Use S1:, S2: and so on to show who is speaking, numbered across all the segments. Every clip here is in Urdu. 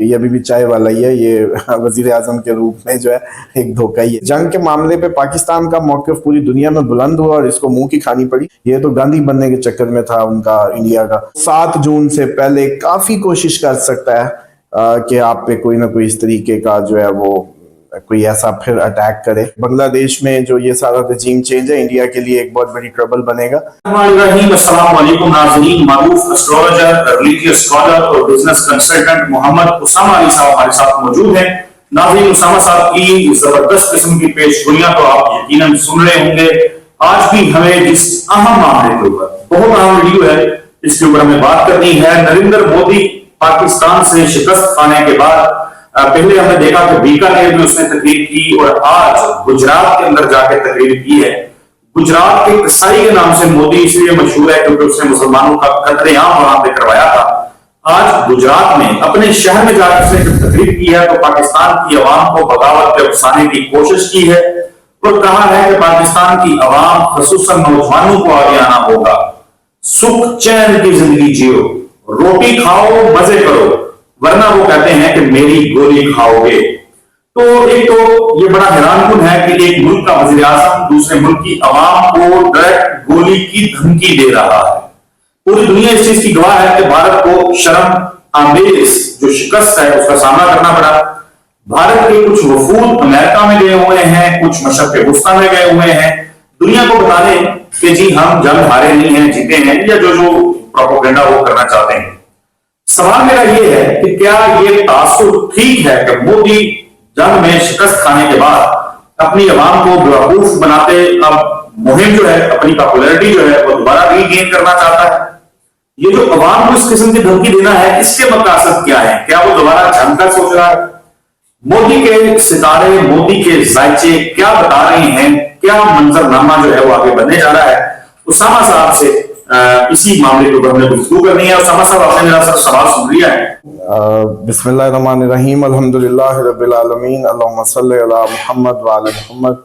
S1: کہ یہ ابھی بھی چائے والا ہی ہے، یہ وزیر اعظم کے روپ میں جو ہے ایک دھوکہ ہی ہے۔ جنگ کے معاملے پہ پاکستان کا موقف پوری دنیا میں بلند ہوا اور اس کو منہ کی کھانی پڑی۔ یہ تو گاندھی بننے کے چکر میں تھا ان کا انڈیا کا۔ 7 جون سے پہلے کافی کوشش کر سکتا ہے کہ آپ پہ کوئی نہ کوئی اس طریقے کا جو ہے وہ کوئی ایسا پھر اٹیک کرے۔ بنگلہ دیش میں جو یہ سارا رجیم چینج ہے انڈیا کے لیے ایک بہت بڑی ٹربل بنے گا۔
S2: السلام علیکم ناظرین، معروف اسٹرولوجر، ریلیجیس اسکالر اور بزنس کنسلٹنٹ محمد اسامہ علی صاحب ہمارے ساتھ موجود ہیں۔ ناظرین، اسامہ صاحب کی زبردست قسم کی پیش گوئیاں تو آپ یقیناً سن رہے ہوں گے۔ آج بھی ہمیں جس اہم معاملے کے اوپر، بہت اہم ویڈیو ہے، اس کے اوپر ہمیں بات کرنی ہے۔ نریندر مودی پاکستان سے شکست کھانے کے بعد پہلے ہم نے دیکھا کہ بیکانیر میں اس نے تقریر کی اور آج گجرات کے اندر جا کے تقریر کی ہے۔ گجرات کے کسائی کے نام سے مودی اس لیے مشہور ہے کیونکہ اس نے مسلمانوں کا قتل عام وہاں پہ کروایا تھا۔ آج گجرات میں اپنے شہر میں جا کے اس نے تقریر کی ہے تو پاکستان کی عوام کو بغاوت پہ اکسانے کی کوشش کی ہے اور کہا ہے کہ پاکستان کی عوام خصوصاً نوجوانوں کو آگے آنا ہوگا۔ سکھ چین کی زندگی جیو، روٹی کھاؤ، مزے کرو، ورنہ وہ کہتے ہیں کہ میری گولی کھاؤ گے۔ تو ایک تو یہ بڑا حیران کن ہے کہ ایک ملک کا وزیر اعظم دوسرے ملک کی عوام کو ڈائریکٹ گولی کی دھمکی دے رہا ہے۔ پوری دنیا اس چیز کی گواہ ہے کہ بھارت کو شرم آمیز جو شکست ہے اس کا سامنا کرنا پڑا۔ بھارت کے کچھ وفود امریکہ میں گئے ہوئے ہیں، کچھ مشرق وسطیٰ میں گئے ہوئے ہیں دنیا کو بتانے کہ جی ہم جنگ ہارے نہیں ہیں، جیتے ہیں، یا جو پروپیگنڈا وہ کرنا چاہتے ہیں۔ سوال میرا یہ ہے کہ کیا یہ تاثر ٹھیک ہے کہ مودی جنگ میں شکست کھانے کے بعد اپنی عوام کو بیوقوف بناتے اب مہم جو ہے، اپنی پاپولیرٹی جو ہے وہ دوبارہ ری گین کرنا چاہتا ہے؟ یہ جو عوام کو اس قسم کی دھمکی دینا ہے، اس کے مقاصد کیا ہے؟ کیا وہ دوبارہ جنگ کا سوچ رہا ہے؟ مودی کے ستارے، مودی کے ذائچے کیا بتا رہے ہیں؟ کیا منظرنامہ جو ہے وہ آگے بننے جا رہا ہے؟ اسامہ صاحب سے اسی معاملے کو ہم نے گفتگو کرنی ہے۔ اسامہ صاحب، آپ نے میرا سوال سن لیا ہے؟
S1: بسم اللہ الرحمن الرحیم، الحمدللہ رب العالمین، اللہم صلی علی محمد وعلی محمد۔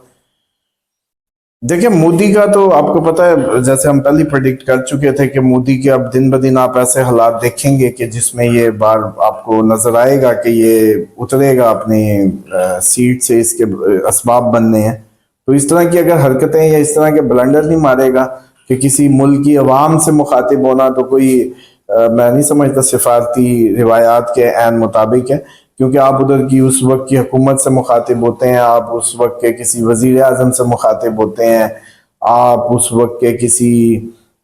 S1: دیکھیں، مودی کا تو آپ کو پتہ ہے، جیسے ہم پہلے پریڈکٹ کر چکے تھے کہ مودی کے اب دن بدن آپ ایسے حالات دیکھیں گے کہ جس میں یہ بار آپ کو نظر آئے گا کہ یہ اترے گا اپنی سیٹ سے، اس کے اسباب بننے ہیں۔ تو اس طرح کی اگر حرکتیں یا اس طرح کے بلنڈر نہیں مارے گا کہ کسی ملک کی عوام سے مخاطب ہونا، تو کوئی میں نہیں سمجھتا سفارتی روایات کے عین مطابق ہے، کیونکہ آپ ادھر کی اس وقت کی حکومت سے مخاطب ہوتے ہیں، آپ اس وقت کے کسی وزیر اعظم سے مخاطب ہوتے ہیں، آپ اس وقت کے کسی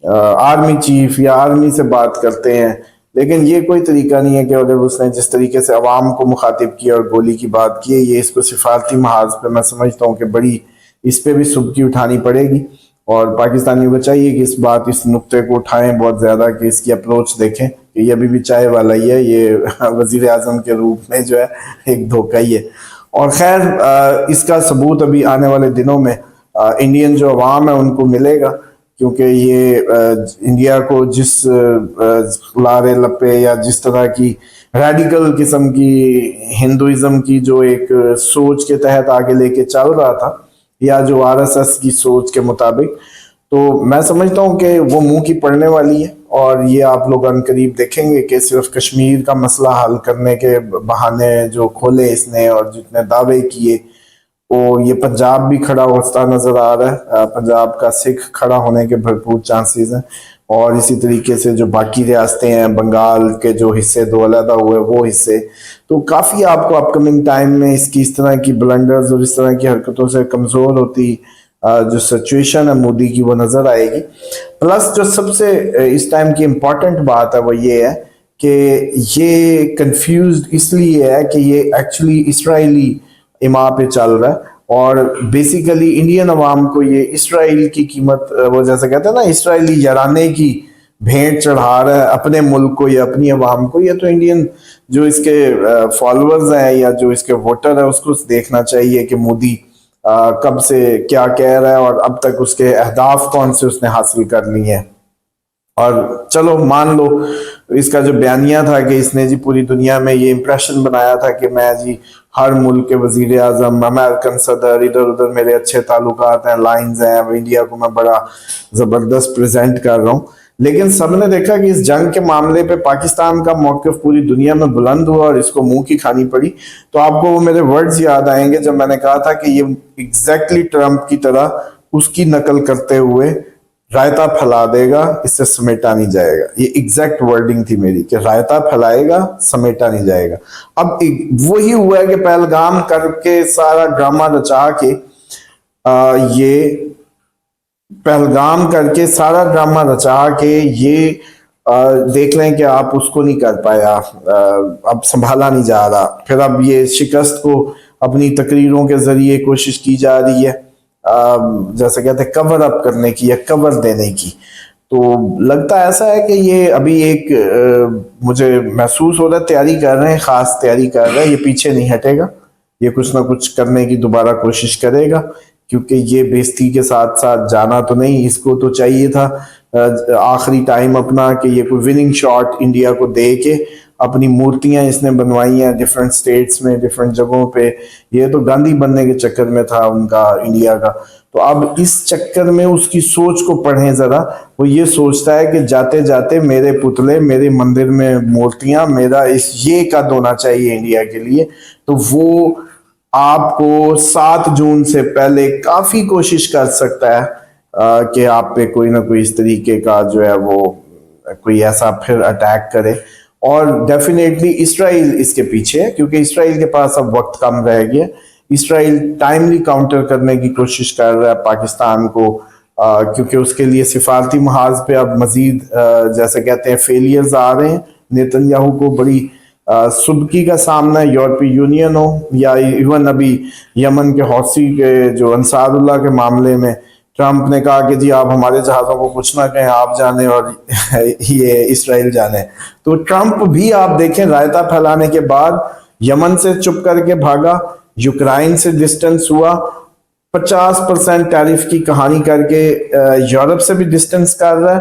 S1: آرمی چیف یا آرمی سے بات کرتے ہیں۔ لیکن یہ کوئی طریقہ نہیں ہے کہ اگر اس نے جس طریقے سے عوام کو مخاطب کیا اور گولی کی بات کی ہے، یہ اس کو سفارتی محاذ پہ میں سمجھتا ہوں کہ بڑی اس پہ بھی سبکی اٹھانی پڑے گی، اور پاکستانیوں کو چاہیے کہ اس نقطے کو اٹھائیں بہت زیادہ، کہ اس کی اپروچ دیکھیں کہ یہ ابھی بھی چائے والا ہی ہے، یہ وزیر اعظم کے روپ میں جو ہے ایک دھوکہ ہی ہے۔ اور خیر، اس کا ثبوت ابھی آنے والے دنوں میں انڈین جو عوام ہے ان کو ملے گا، کیونکہ یہ انڈیا کو جس لارے لپے یا جس طرح کی ریڈیکل قسم کی ہندوازم کی جو ایک سوچ کے تحت آگے لے کے چل رہا تھا، یا جو RSS کی سوچ کے مطابق، تو میں سمجھتا ہوں کہ وہ منہ کی پڑنے والی ہے، اور یہ آپ لوگ ان قریب دیکھیں گے کہ صرف کشمیر کا مسئلہ حل کرنے کے بہانے جو کھولے اس نے اور جتنے دعوے کیے، وہ یہ پنجاب بھی کھڑا ہوتا نظر آ رہا ہے۔ پنجاب کا سکھ کھڑا ہونے کے بھرپور چانسز ہیں، اور اسی طریقے سے جو باقی ریاستیں ہیں، بنگال کے جو حصے 2 علیحدہ ہوئے وہ حصے، تو کافی آپ کو اپ کمنگ ٹائم میں اس طرح کی بلنڈرز اور اس طرح کی حرکتوں سے کمزور ہوتی جو سچویشن ہے مودی کی وہ نظر آئے گی۔ پلس جو سب سے اس ٹائم کی امپورٹنٹ بات ہے وہ یہ ہے کہ یہ کنفیوزڈ اس لیے ہے کہ یہ ایکچولی اسرائیلی ایما پہ چل رہا ہے، اور بیسیکلی انڈین عوام کو یہ اسرائیل کی قیمت، وہ جیسے کہتے ہیں نا اسرائیلی یارانے کی بھیٹ چڑھا رہا ہے اپنے ملک کو یا اپنی عوام کو۔ یہ تو انڈین جو اس کے فالوورز ہیں یا جو اس کے ووٹر ہیں اس کو دیکھنا چاہیے کہ مودی کب سے کیا کہہ رہا ہے اور اب تک اس کے اہداف کون سے اس نے حاصل کر لیے ہیں۔ اور چلو مان لو اس کا جو بیانیہ تھا کہ اس نے جی پوری دنیا میں یہ امپریشن بنایا تھا کہ میں جی ہر ملک کے وزیر اعظم، امریکن صدر، ادھر ادھر میرے اچھے تعلقات ہیں، لائنز ہیں، انڈیا کو میں بڑا زبردست پریزنٹ کر رہا ہوں۔ لیکن سب نے دیکھا کہ اس جنگ کے معاملے پہ پاکستان کا موقف پوری دنیا میں بلند ہوا اور اس کو منہ کی کھانی پڑی. تو آپ کو وہ میرے ورڈز یاد آئیں گے جب میں نے کہا تھا کہ یہ ایگزیکٹلی ٹرمپ کی طرح اس کی نقل کرتے ہوئے رائتا پھیلا دے گا, اس سے سمیٹا نہیں جائے گا. یہ ایگزیکٹ ورڈنگ تھی میری کہ رائتا پھیلائے گا, سمیٹا نہیں جائے گا. اب وہی ہوا ہے کہ پہلگام کر کے سارا ڈرامہ رچا کے یہ پہلگام کر کے سارا ڈرامہ رچا کے یہ دیکھ لیں کہ آپ اس کو نہیں کر پایا, اب سنبھالا نہیں جا رہا. پھر اب یہ شکست کو اپنی تقریروں کے ذریعے کوشش کی جا رہی ہے جیسے کہتے ہیں کور اپ کرنے کی یا کور دینے کی. تو لگتا ایسا ہے کہ یہ ابھی ایک مجھے محسوس ہو رہا ہے تیاری کر رہے ہیں, خاص تیاری کر رہے ہیں. یہ پیچھے نہیں ہٹے گا, یہ کچھ نہ کچھ کرنے کی دوبارہ کوشش کرے گا, کیونکہ یہ بےزتی کے ساتھ ساتھ جانا تو نہیں. اس کو تو چاہیے تھا آخری ٹائم اپنا کہ یہ کوئی وننگ شاٹ انڈیا کو دے کے اپنی مورتیاں اس نے بنوائی ہیں ڈفرینٹ سٹیٹس میں, ڈفرینٹ جگہوں پہ. یہ تو گاندھی بننے کے چکر میں تھا ان کا انڈیا کا. تو اب اس چکر میں اس کی سوچ کو پڑھیں ذرا. وہ یہ سوچتا ہے کہ جاتے جاتے میرے پتلے, میرے مندر میں مورتیاں, میرا یہ قد ہونا چاہیے انڈیا کے لیے. تو وہ آپ کو 7 جون سے پہلے کافی کوشش کر سکتا ہے کہ آپ پہ کوئی نہ کوئی اس طریقے کا جو ہے وہ کوئی ایسا پھر اٹیک کرے. اور ڈیفینیٹلی اسرائیل اس کے پیچھے ہے, کیونکہ اسرائیل کے پاس اب وقت کم رہ گیا. اسرائیل ٹائملی کاؤنٹر کرنے کی کوشش کر رہا ہے پاکستان کو, کیونکہ اس کے لیے سفارتی محاذ پہ اب مزید جیسے کہتے ہیں فیلیئرز آ رہے ہیں. نیتن یاہو کو بڑی سبکی کا سامنا ہے, یورپی یونین ہو یا ایون ابھی یمن کے حوثی کے جو انصار اللہ کے معاملے میں ٹرمپ نے کہا کہ جی آپ ہمارے جہازوں کو کچھ نہ کہیں, آپ جانے اور یہ اسرائیل جانے. تو ٹرمپ بھی آپ دیکھیں رائتا پھیلانے کے بعد یمن سے چپ کر کے بھاگا, یوکرائن سے ڈسٹنس ہوا, 50% ٹیرف کی کہانی کر کے یورپ سے بھی ڈسٹنس کر رہا ہے.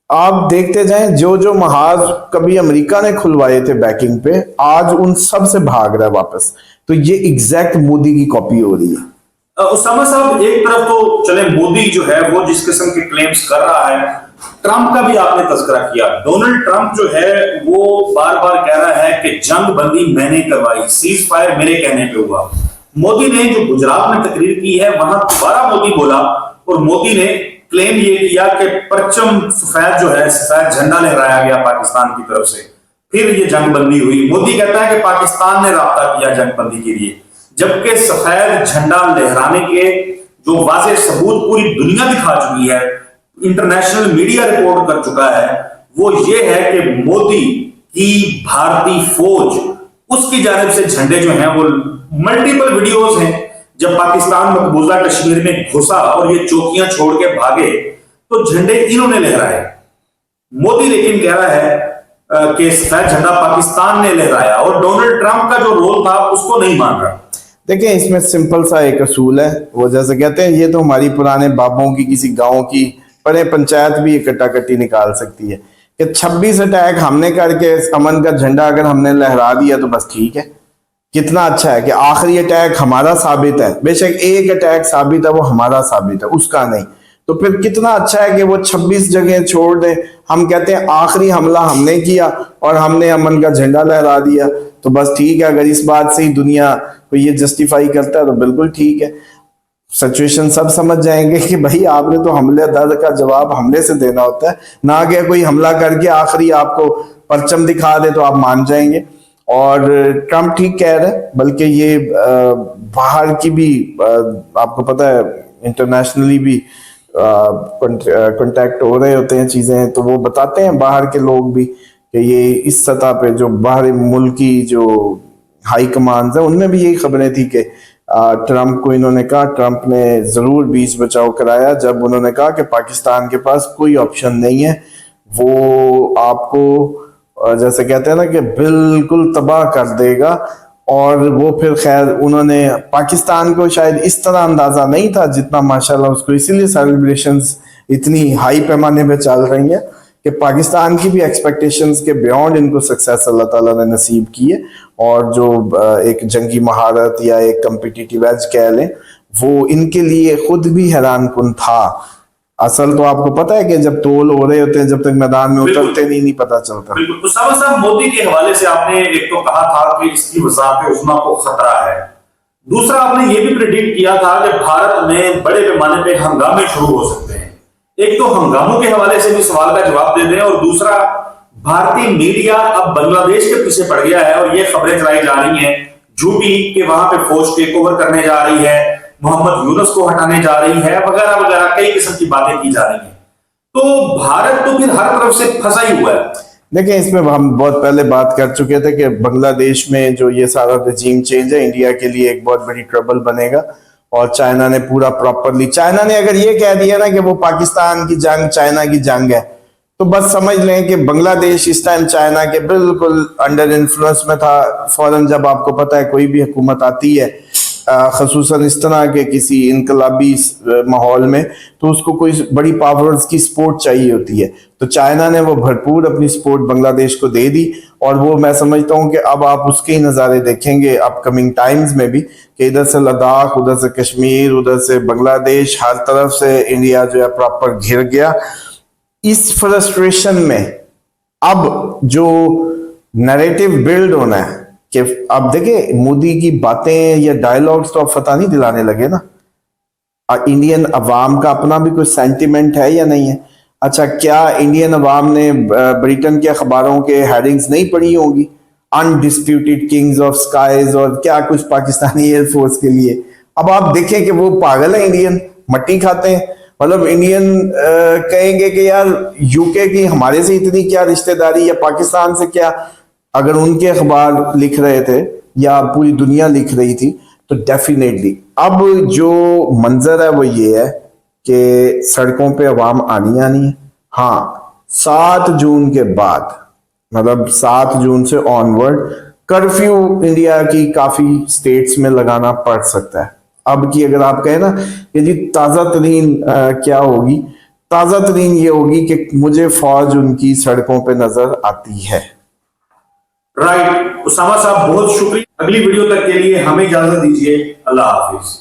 S1: آپ دیکھتے جائیں جو جو محاذ کبھی امریکہ نے کھلوائے تھے بیکنگ پہ, آج ان سب سے بھاگ رہا ہے واپس. تو یہ ایگزیکٹ مودی کی کاپی ہو رہی ہے.
S2: اسامہ صاحب ایک طرف تو چلے مودی جو ہے وہ جس قسم کے کلیمز کر رہا ہے, ٹرمپ کا بھی آپ نے تذکرہ کیا. ڈونلڈ ٹرمپ جو ہے وہ بار بار کہہ رہا ہے کہ جنگ بندی میں نے کروائی, سیز فائر میرے کہنے پہ ہوا. مودی نے جو گجرات میں تقریر کی ہے وہاں دوبارہ مودی بولا اور مودی نے کلیم یہ کیا کہ پرچم سفید جو ہے, سفید جھنڈا لہرایا گیا پاکستان کی طرف سے, پھر یہ جنگ بندی ہوئی. مودی کہتا ہے کہ پاکستان نے رابطہ کیا جنگ بندی کے لیے, جبکہ سفید جھنڈا لہرانے کے جو واضح ثبوت پوری دنیا دکھا چکی ہے, انٹرنیشنل میڈیا رپورٹ کر چکا ہے, وہ یہ ہے کہ مودی کی بھارتی فوج اس کی جانب سے جھنڈے جو ہیں وہ ملٹیپل ویڈیوز ہیں جب پاکستان مقبوضہ کشمیر میں گھسا اور یہ چوکیاں چھوڑ کے بھاگے تو جھنڈے انہوں نے لہرائے. مودی لیکن کہہ رہا ہے کہ سفید جھنڈا پاکستان نے لہرایا اور ڈونلڈ ٹرمپ کا جو رول تھا اس کو نہیں مان رہا.
S1: دیکھیں اس میں سمپل سا ایک اصول ہے, وہ جیسے کہتے ہیں یہ تو ہماری پرانے بابوں کی کسی گاؤں کی پڑے پنچایت بھی کٹا کٹی نکال سکتی ہے کہ 26 اٹیک ہم نے کر کے امن کا جھنڈا اگر ہم نے لہرا دیا تو بس ٹھیک ہے. کتنا اچھا ہے کہ آخری اٹیک ہمارا ثابت ہے, بے شک ایک اٹیک ثابت ہے وہ ہمارا ثابت ہے اس کا نہیں. تو پھر کتنا اچھا ہے کہ وہ 26 جگہیں چھوڑ دیں. ہم کہتے ہیں آخری حملہ ہم نے کیا اور ہم نے امن کا جھنڈا لہرا دیا تو بس ٹھیک ہے. اگر اس بات سے ہی دنیا کو یہ جسٹیفائی کرتا ہے تو بالکل ٹھیک ہے. سچویشن سب سمجھ جائیں گے کہ بھائی آپ نے تو حملے درد کا جواب حملے سے دینا ہوتا ہے, نہ کہ کوئی حملہ کر کے آخری آپ کو پرچم دکھا دے تو آپ مان جائیں گے. اور ٹرمپ ٹھیک کہہ رہے ہیں, بلکہ یہ باہر کی بھی آپ کو پتہ ہے انٹرنیشنلی بھی کنٹیکٹ ہو رہے ہوتے ہیں چیزیں, تو وہ بتاتے ہیں باہر کے لوگ بھی کہ یہ اس سطح پہ جو باہر ملکی جو ہائی کمانڈز ہیں ان میں بھی یہی خبریں تھی کہ ٹرمپ کو انہوں نے کہا, ٹرمپ نے ضرور بیچ بچاؤ کرایا جب انہوں نے کہا کہ پاکستان کے پاس کوئی آپشن نہیں ہے, وہ آپ کو جیسے کہتے ہیں نا کہ بالکل تباہ کر دے گا. اور وہ پھر خیر انہوں نے پاکستان کو شاید اس طرح اندازہ نہیں تھا جتنا ماشاءاللہ اس کو, اسی لیے سیلیبریشنز اتنی ہائی پیمانے پہ چل رہی ہیں کہ پاکستان کی بھی ایکسپیکٹیشنز کے بیونڈ ان کو سکسیس اللہ تعالیٰ نے نصیب کی ہے. اور جو ایک جنگی مہارت یا ایک کمپیٹیٹیو ایج کہہ لیں وہ ان کے لیے خود بھی حیران کن تھا. اصل تو آپ کو پتا ہے کہ جب تول ہو رہے ہوتے ہیں جب تک میدان میں اترتے نہیں پتا چلتا.
S2: بالکل. اسامہ صاحب مودی کے حوالے سے آپ نے ایک تو کہا تھا کہ اس کی وزارت عظمیٰ کو خطرہ ہے، دوسرا آپ نے یہ بھی پریڈکٹ کیا تھا کہ بھارت میں بڑے پیمانے پہ ہنگامے شروع ہو سکتے ہیں. ایک تو ہنگاموں کے حوالے سے بھی سوال کا جواب دے دیں، اور دوسرا بھارتی میڈیا اب بنگلہ دیش کے پیچھے پڑ گیا ہے اور یہ خبریں چلائی جا رہی ہیں جھوٹی کہ وہاں پہ فوج ٹیک اوور کرنے جا رہی ہے، محمد یونس کو ہٹانے جا رہی ہے، وغیرہ وغیرہ کئی قسم کی باتیں کی جا رہی ہیں. تو بھارت تو پھر ہر طرف سے پھنسا ہی ہوا ہے.
S1: دیکھیں اس میں ہم بہت پہلے بات کر چکے تھے کہ بنگلہ دیش میں جو یہ سارا رجیم چینج ہے انڈیا کے لیے ایک بہت بڑی ٹربل بنے گا، اور چائنا نے پورا پراپرلی، چائنا نے اگر یہ کہہ دیا نا کہ وہ پاکستان کی جنگ چائنا کی جنگ ہے تو بس سمجھ لیں کہ بنگلہ دیش اس ٹائم چائنا کے بالکل انڈر انفلوئنس میں تھا. فوراً جب آپ کو پتا ہے کوئی بھی حکومت آتی ہے خصوصاً اس طرح کے کسی انقلابی ماحول میں تو اس کو کوئی بڑی پاورز کی سپورٹ چاہیے ہوتی ہے، تو چائنا نے وہ بھرپور اپنی سپورٹ بنگلہ دیش کو دے دی. اور وہ میں سمجھتا ہوں کہ اب آپ اس کے ہی نظارے دیکھیں گے اپ کمنگ ٹائمز میں بھی کہ ادھر سے لداخ، ادھر سے کشمیر، ادھر سے بنگلہ دیش، ہر طرف سے انڈیا جو ہے پراپر گھر گیا. اس فرسٹریشن میں اب جو نیریٹو بلڈ ہونا ہے کہ اب دیکھیں مودی کی باتیں یا ڈائیلاگز تو اب فتح نہیں دلانے لگے نا. انڈین عوام کا اپنا بھی کوئی سینٹیمنٹ ہے یا نہیں ہے؟ اچھا کیا انڈین عوام نے بریٹن کے اخباروں کے ہیڈنگز نہیں پڑھی ہوں گی؟ انڈسپیوٹیڈ کنگز آف سکائز اور کیا کچھ پاکستانی ایئر فورس کے لیے. اب آپ دیکھیں کہ وہ پاگل ہیں انڈین، مٹی کھاتے ہیں. مطلب انڈین کہیں گے کہ یار یو کے کی ہمارے سے اتنی کیا رشتہ داری یا پاکستان سے کیا. اگر ان کے اخبار لکھ رہے تھے یا پوری دنیا لکھ رہی تھی تو ڈیفینیٹلی اب جو منظر ہے وہ یہ ہے کہ سڑکوں پہ عوام آنی ہے. ہاں 7 جون کے بعد مطلب 7 جون سے آنورڈ کرفیو انڈیا کی کافی سٹیٹس میں لگانا پڑ سکتا ہے. اب کی اگر آپ کہیں نا کہ جی تازہ ترین کیا ہوگی، تازہ ترین یہ ہوگی کہ مجھے فوج ان کی سڑکوں پہ نظر آتی ہے.
S2: رائٹ. اسامہ صاحب بہت شکریہ. اگلی ویڈیو تک کے لیے ہمیں اجازت دیجیے. اللہ حافظ.